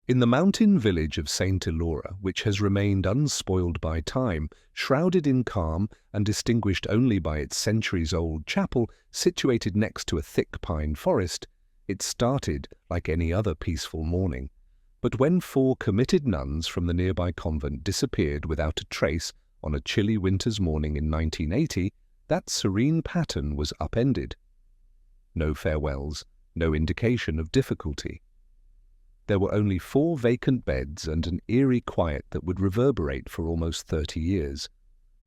In the mountain village of Saint Elora, which has remained unspoiled by time, shrouded in calm and distinguished only by its centuries-old chapel situated next to a thick pine forest, it started like any other peaceful morning. But when 4 committed nuns from the nearby convent disappeared without a trace on a chilly winter's morning in 1980, that serene pattern was upended. No farewells, no indication of difficulty. There were only 4 vacant beds and an eerie quiet that would reverberate for almost 30 years.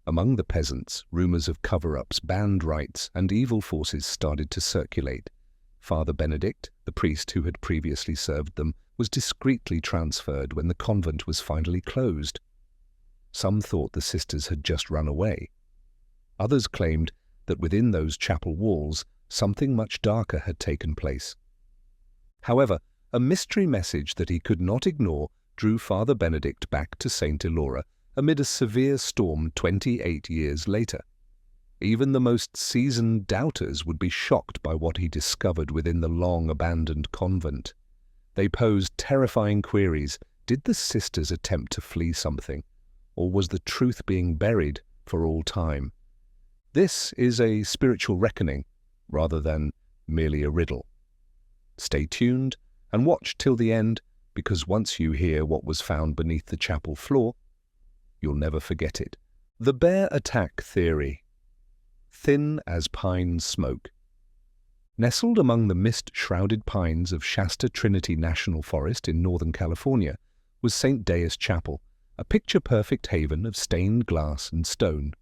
Among the peasants, rumours of cover-ups, banned rites, and evil forces started to circulate. Father Benedict, the priest who had previously served them, was discreetly transferred when the convent was finally closed. Some thought the sisters had just run away. Others claimed that within those chapel walls, something much darker had taken place. However, a mystery message that he could not ignore drew Father Benedict back to Saint Elora amid a severe storm 28 years later. Even the most seasoned doubters would be shocked by what he discovered within the long-abandoned convent. They posed terrifying queries. Did the sisters attempt to flee something, or was the truth being buried for all time? This is a spiritual reckoning, rather than merely a riddle. Stay tuned and watch till the end, because once you hear what was found beneath the chapel floor, you'll never forget it. The bear attack theory. Thin as pine smoke. Nestled among the mist-shrouded pines of Shasta Trinity National Forest in Northern California was St. Deus Chapel, a picture-perfect haven of stained glass and stone.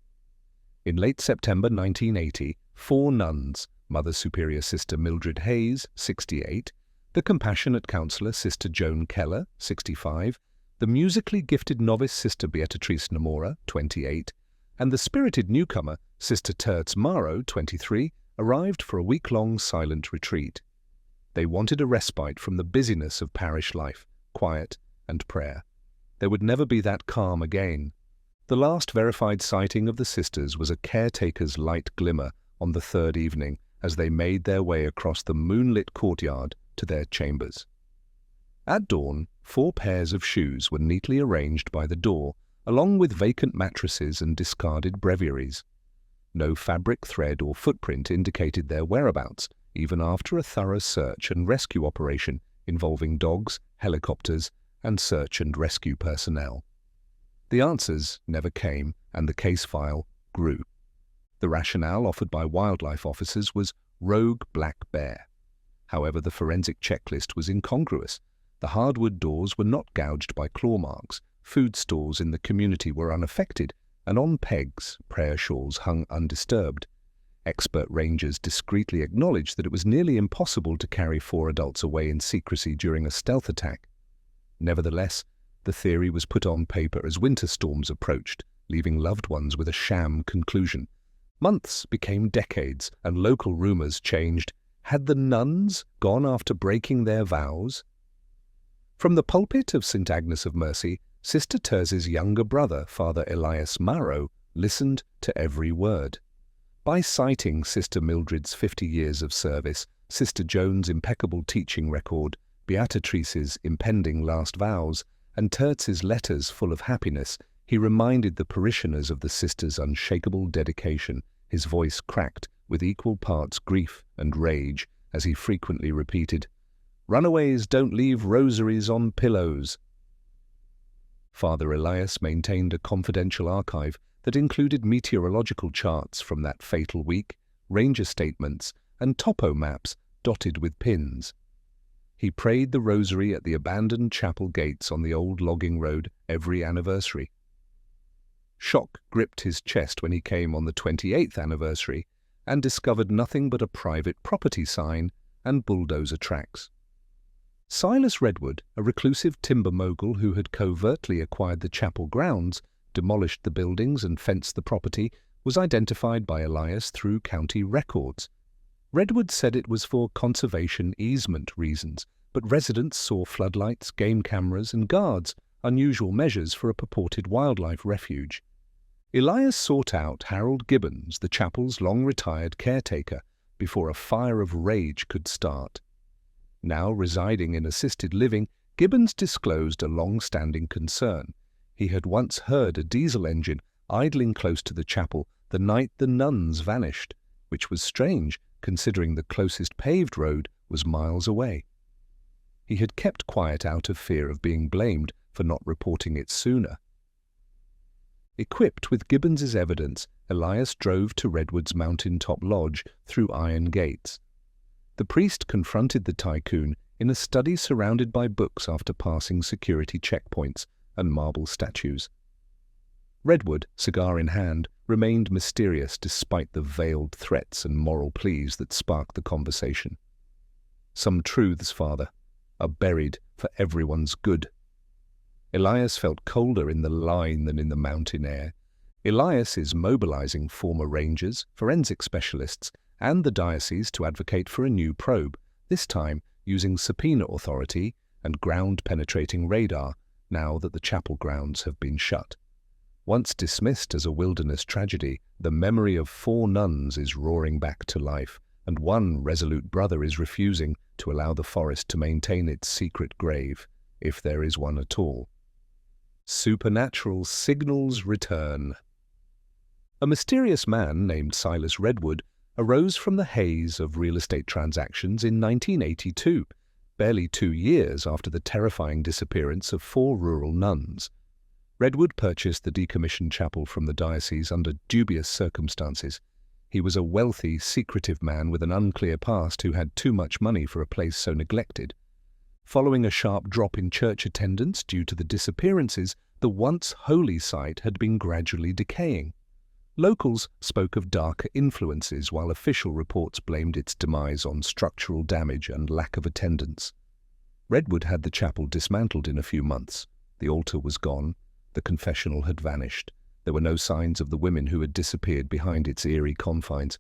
In late September 1980, 4 nuns, Mother Superior Sister Mildred Hayes, 68, the compassionate counselor Sister Joan Keller, 65, the musically gifted novice Sister Beatrice Namora, 28, and the spirited newcomer Sister Tertz Maro, 23, arrived for a week-long silent retreat. They wanted a respite from the busyness of parish life, quiet and prayer. There would never be that calm again. The last verified sighting of the sisters was a caretaker's light glimmer on the 3rd evening as they made their way across the moonlit courtyard to their chambers. At dawn, 4 pairs of shoes were neatly arranged by the door, along with vacant mattresses and discarded breviaries. No fabric thread or footprint indicated their whereabouts, even after a thorough search and rescue operation involving dogs, helicopters, and search and rescue personnel. The answers never came, and the case file grew. The rationale offered by wildlife officers was rogue black bear. However, the forensic checklist was incongruous. The hardwood doors were not gouged by claw marks, food stores in the community were unaffected, and on pegs, prayer shawls hung undisturbed. Expert rangers discreetly acknowledged that it was nearly impossible to carry 4 adults away in secrecy during a stealth attack. Nevertheless, the theory was put on paper as winter storms approached, leaving loved ones with a sham conclusion. Months became decades, and local rumors changed. Had the nuns gone after breaking their vows? From the pulpit of St. Agnes of Mercy, Sister Terz's younger brother, Father Elias Maro, listened to every word. By citing Sister Mildred's 50 years of service, Sister Joan's impeccable teaching record, Beatrice's impending last vows, and Terz's letters full of happiness, he reminded the parishioners of the sisters' unshakable dedication. His voice cracked with equal parts grief and rage as he frequently repeated, "Runaways don't leave rosaries on pillows." Father Elias maintained a confidential archive that included meteorological charts from that fatal week, ranger statements, and topo maps dotted with pins. He prayed the rosary at the abandoned chapel gates on the old logging road every anniversary. Shock gripped his chest when he came on the 28th anniversary and discovered nothing but a private property sign and bulldozer tracks. Silas Redwood, a reclusive timber mogul who had covertly acquired the chapel grounds, demolished the buildings and fenced the property, was identified by Elias through county records. Redwood said it was for conservation easement reasons, but residents saw floodlights, game cameras, and guards, unusual measures for a purported wildlife refuge. Elias sought out Harold Gibbons, the chapel's long-retired caretaker, before a fire of rage could start. Now residing in assisted living, Gibbons disclosed a long-standing concern. He had once heard a diesel engine idling close to the chapel the night the nuns vanished, which was strange considering the closest paved road was miles away. He had kept quiet out of fear of being blamed for not reporting it sooner. Equipped with Gibbons's evidence, Elias drove to Redwood's mountain-top lodge through iron gates. The priest confronted the tycoon in a study surrounded by books after passing security checkpoints and marble statues. Redwood, cigar in hand, remained mysterious despite the veiled threats and moral pleas that sparked the conversation. "Some truths, Father, are buried for everyone's good." Elias felt colder in the line than in the mountain air. Elias is mobilizing former rangers, forensic specialists, and the diocese to advocate for a new probe, this time using subpoena authority and ground-penetrating radar now that the chapel grounds have been shut. Once dismissed as a wilderness tragedy, the memory of 4 nuns is roaring back to life, and one resolute brother is refusing to allow the forest to maintain its secret grave, if there is one at all. Supernatural signals return. A mysterious man named Silas Redwood arose from the haze of real estate transactions in 1982, barely 2 years after the terrifying disappearance of 4 rural nuns. Redwood purchased the decommissioned chapel from the diocese under dubious circumstances. He was a wealthy, secretive man with an unclear past who had too much money for a place so neglected. Following a sharp drop in church attendance due to the disappearances, the once holy site had been gradually decaying. Locals spoke of darker influences, while official reports blamed its demise on structural damage and lack of attendance. Redwood had the chapel dismantled in a few months. The altar was gone. The confessional had vanished. There were no signs of the women who had disappeared behind its eerie confines.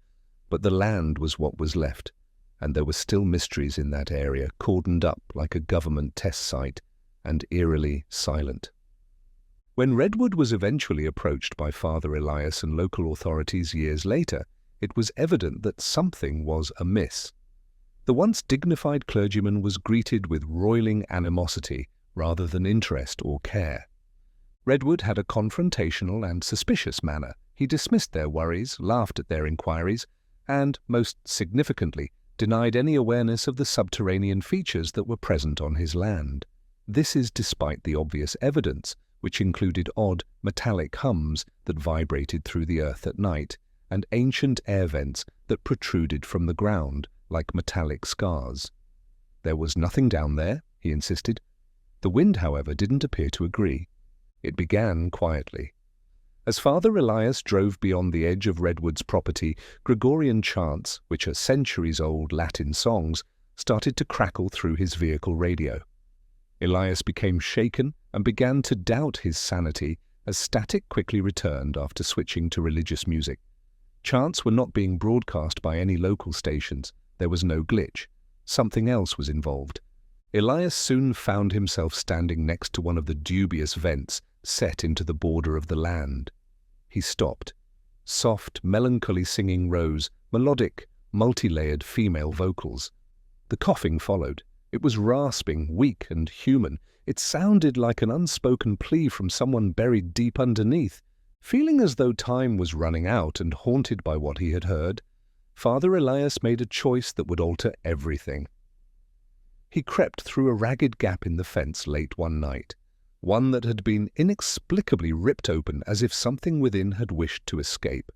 But the land was what was left, and there were still mysteries in that area, cordoned up like a government test site, and eerily silent. When Redwood was eventually approached by Father Elias and local authorities years later, it was evident that something was amiss. The once dignified clergyman was greeted with roiling animosity rather than interest or care. Redwood had a confrontational and suspicious manner. He dismissed their worries, laughed at their inquiries, and, most significantly, denied any awareness of the subterranean features that were present on his land. This is despite the obvious evidence, which included odd, metallic hums that vibrated through the earth at night, and ancient air vents that protruded from the ground like metallic scars. There was nothing down there, he insisted. The wind, however, didn't appear to agree. It began quietly. As Father Elias drove beyond the edge of Redwood's property, Gregorian chants, which are centuries-old Latin songs, started to crackle through his vehicle radio. Elias became shaken and began to doubt his sanity as static quickly returned after switching to religious music. Chants were not being broadcast by any local stations. There was no glitch. Something else was involved. Elias soon found himself standing next to one of the dubious vents set into the border of the land. He stopped. Soft, melancholy singing rose, melodic, multi-layered female vocals. The coughing followed. It was rasping, weak and human. It sounded like an unspoken plea from someone buried deep underneath. Feeling as though time was running out and haunted by what he had heard, Father Elias made a choice that would alter everything. He crept through a ragged gap in the fence late one night, one that had been inexplicably ripped open as if something within had wished to escape.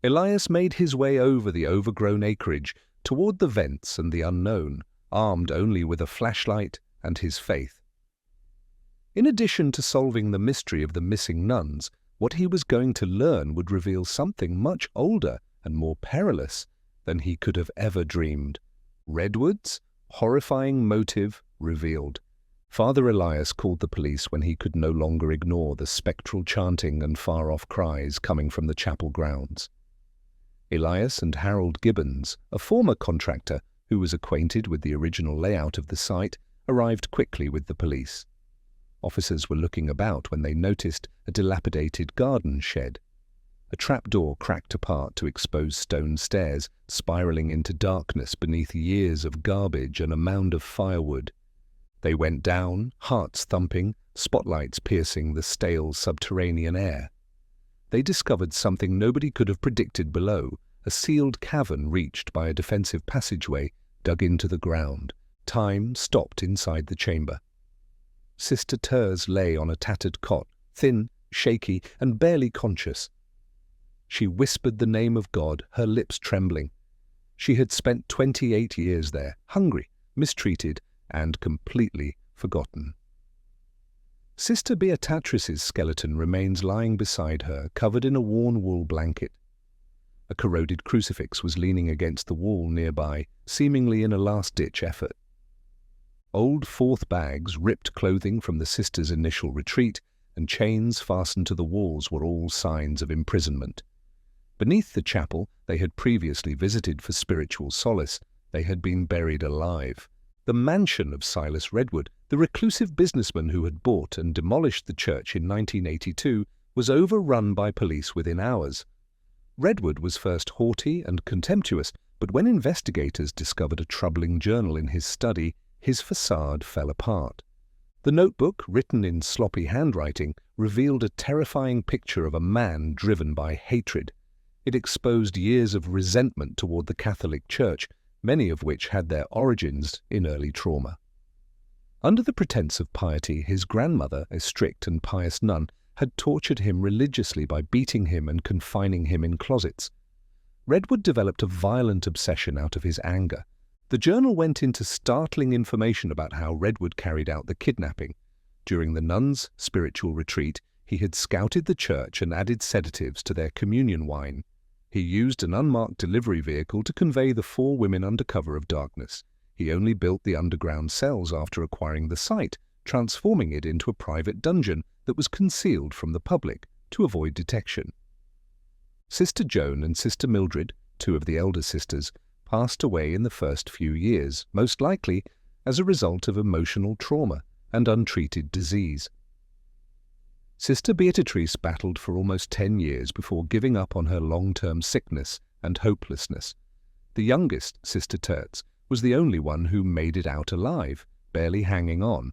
Elias made his way over the overgrown acreage toward the vents and the unknown, armed only with a flashlight and his faith. In addition to solving the mystery of the missing nuns, what he was going to learn would reveal something much older and more perilous than he could have ever dreamed. Redwood's horrifying motive revealed. Father Elias called the police when he could no longer ignore the spectral chanting and far-off cries coming from the chapel grounds. Elias and Harold Gibbons, a former contractor who was acquainted with the original layout of the site, arrived quickly with the police. Officers were looking about when they noticed a dilapidated garden shed. A trapdoor cracked apart to expose stone stairs, spiraling into darkness beneath years of garbage and a mound of firewood. They went down, hearts thumping, spotlights piercing the stale subterranean air. They discovered something nobody could have predicted below, a sealed cavern reached by a defensive passageway dug into the ground. Time stopped inside the chamber. Sister Therese lay on a tattered cot, thin, shaky, and barely conscious. She whispered the name of God, her lips trembling. She had spent 28 years there, hungry, mistreated, and completely forgotten. Sister Beatrice's skeleton remains lying beside her, covered in a worn wool blanket. A corroded crucifix was leaning against the wall nearby, seemingly in a last-ditch effort. Old fourth bags, ripped clothing from the sister's initial retreat, and chains fastened to the walls were all signs of imprisonment. Beneath the chapel they had previously visited for spiritual solace, they had been buried alive. The mansion of Silas Redwood, the reclusive businessman who had bought and demolished the church in 1982, was overrun by police within hours. Redwood was first haughty and contemptuous, but when investigators discovered a troubling journal in his study, his facade fell apart. The notebook, written in sloppy handwriting, revealed a terrifying picture of a man driven by hatred. It exposed years of resentment toward the Catholic Church, many of which had their origins in early trauma. Under the pretense of piety, his grandmother, a strict and pious nun, had tortured him religiously by beating him and confining him in closets. Redwood developed a violent obsession out of his anger. The journal went into startling information about how Redwood carried out the kidnapping. During the nuns' spiritual retreat, he had scouted the church and added sedatives to their communion wine. He used an unmarked delivery vehicle to convey the 4 women under cover of darkness. He only built the underground cells after acquiring the site, transforming it into a private dungeon that was concealed from the public to avoid detection. Sister Joan and Sister Mildred, 2 of the elder sisters, passed away in the first few years, most likely as a result of emotional trauma and untreated disease. Sister Beatrice battled for almost 10 years before giving up on her long-term sickness and hopelessness. The youngest, Sister Therese, was the only one who made it out alive, barely hanging on.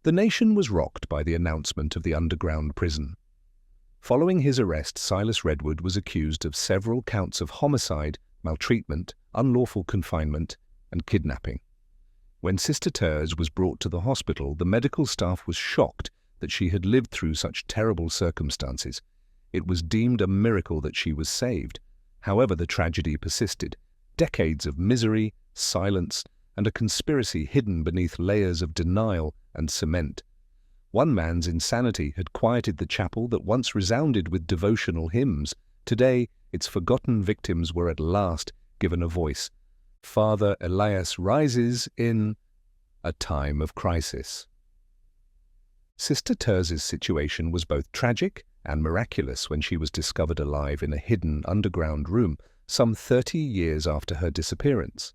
The nation was rocked by the announcement of the underground prison. Following his arrest, Silas Redwood was accused of several counts of homicide, maltreatment, unlawful confinement, and kidnapping. When Sister Therese was brought to the hospital, the medical staff was shocked that she had lived through such terrible circumstances. It was deemed a miracle that she was saved. However, the tragedy persisted. Decades of misery, silence, and a conspiracy hidden beneath layers of denial and cement. One man's insanity had quieted the chapel that once resounded with devotional hymns. Today, its forgotten victims were at last given a voice. Father Elias rises in a time of crisis. Sister Therese's situation was both tragic and miraculous when she was discovered alive in a hidden underground room some 30 years after her disappearance.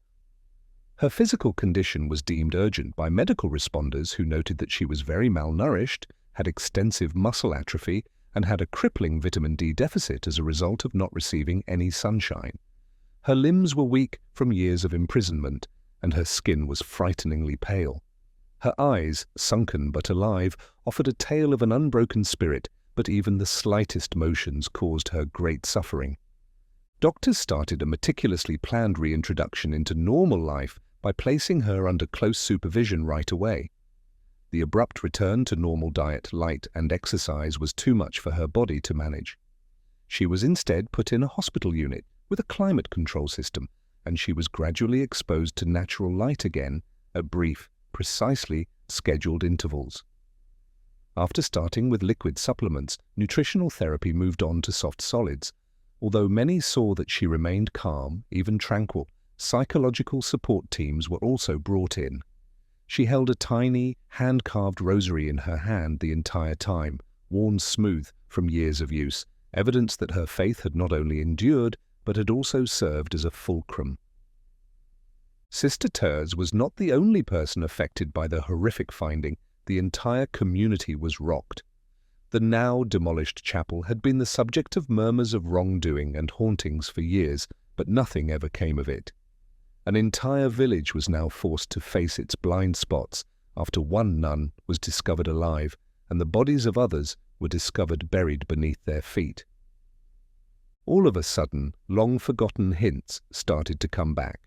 Her physical condition was deemed urgent by medical responders who noted that she was very malnourished, had extensive muscle atrophy, and had a crippling vitamin D deficit as a result of not receiving any sunshine. Her limbs were weak from years of imprisonment, and her skin was frighteningly pale. Her eyes, sunken but alive, offered a tale of an unbroken spirit, but even the slightest motions caused her great suffering. Doctors started a meticulously planned reintroduction into normal life by placing her under close supervision right away. The abrupt return to normal diet, light, and exercise was too much for her body to manage. She was instead put in a hospital unit with a climate control system, and she was gradually exposed to natural light again at brief, precisely scheduled intervals. After starting with liquid supplements, nutritional therapy moved on to soft solids. Although many saw that she remained calm, even tranquil, psychological support teams were also brought in. She held a tiny, hand-carved rosary in her hand the entire time, worn smooth from years of use, evidence that her faith had not only endured, but had also served as a fulcrum. Sister Therese was not the only person affected by the horrific finding. The entire community was rocked. The now demolished chapel had been the subject of murmurs of wrongdoing and hauntings for years, but nothing ever came of it. An entire village was now forced to face its blind spots after one nun was discovered alive and the bodies of others were discovered buried beneath their feet. All of a sudden, long-forgotten hints started to come back.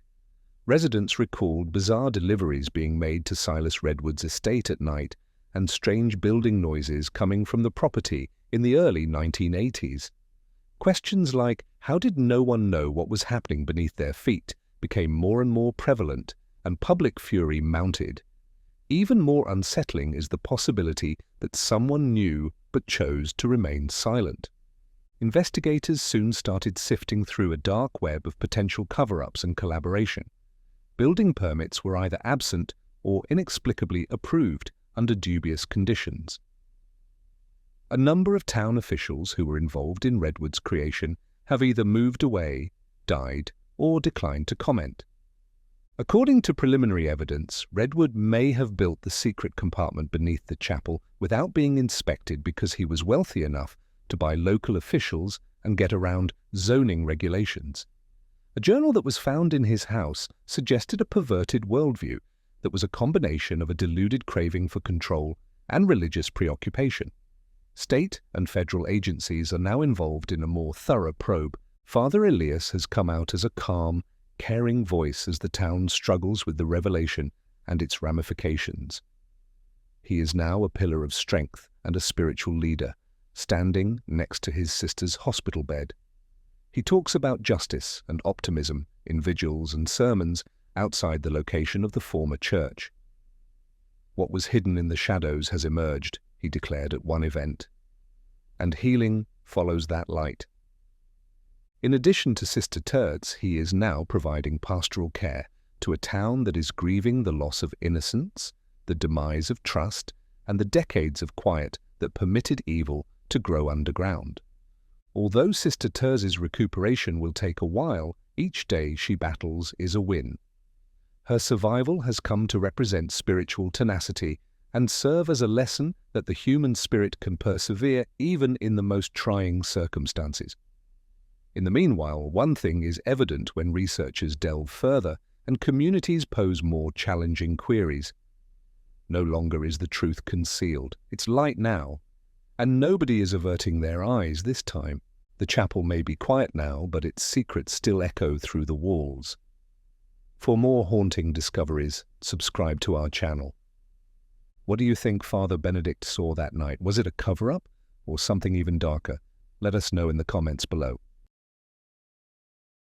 Residents recalled bizarre deliveries being made to Silas Redwood's estate at night and strange building noises coming from the property in the early 1980s. Questions like, how did no one know what was happening beneath their feet, became more and more prevalent, and public fury mounted. Even more unsettling is the possibility that someone knew but chose to remain silent. Investigators soon started sifting through a dark web of potential cover-ups and collaboration. Building permits were either absent or inexplicably approved under dubious conditions. A number of town officials who were involved in Redwood's creation have either moved away, died, or declined to comment. According to preliminary evidence, Redwood may have built the secret compartment beneath the chapel without being inspected because he was wealthy enough to buy local officials and get around zoning regulations. A journal that was found in his house suggested a perverted worldview that was a combination of a deluded craving for control and religious preoccupation. State and federal agencies are now involved in a more thorough probe. Father Elias has come out as a calm, caring voice as the town struggles with the revelation and its ramifications. He is now a pillar of strength and a spiritual leader, standing next to his sister's hospital bed. He talks about justice and optimism in vigils and sermons outside the location of the former church. What was hidden in the shadows has emerged, he declared at one event, and healing follows that light. In addition to Sister Tertz, he is now providing pastoral care to a town that is grieving the loss of innocence, the demise of trust, and the decades of quiet that permitted evil to grow underground. Although Sister Terz's recuperation will take a while, each day she battles is a win. Her survival has come to represent spiritual tenacity and serve as a lesson that the human spirit can persevere even in the most trying circumstances. In the meanwhile, one thing is evident when researchers delve further and communities pose more challenging queries. No longer is the truth concealed. It's light now, and nobody is averting their eyes this time. The chapel may be quiet now, but its secrets still echo through the walls. For more haunting discoveries, subscribe to our channel. What do you think Father Benedict saw that night? Was it a cover-up or something even darker? Let us know in the comments below.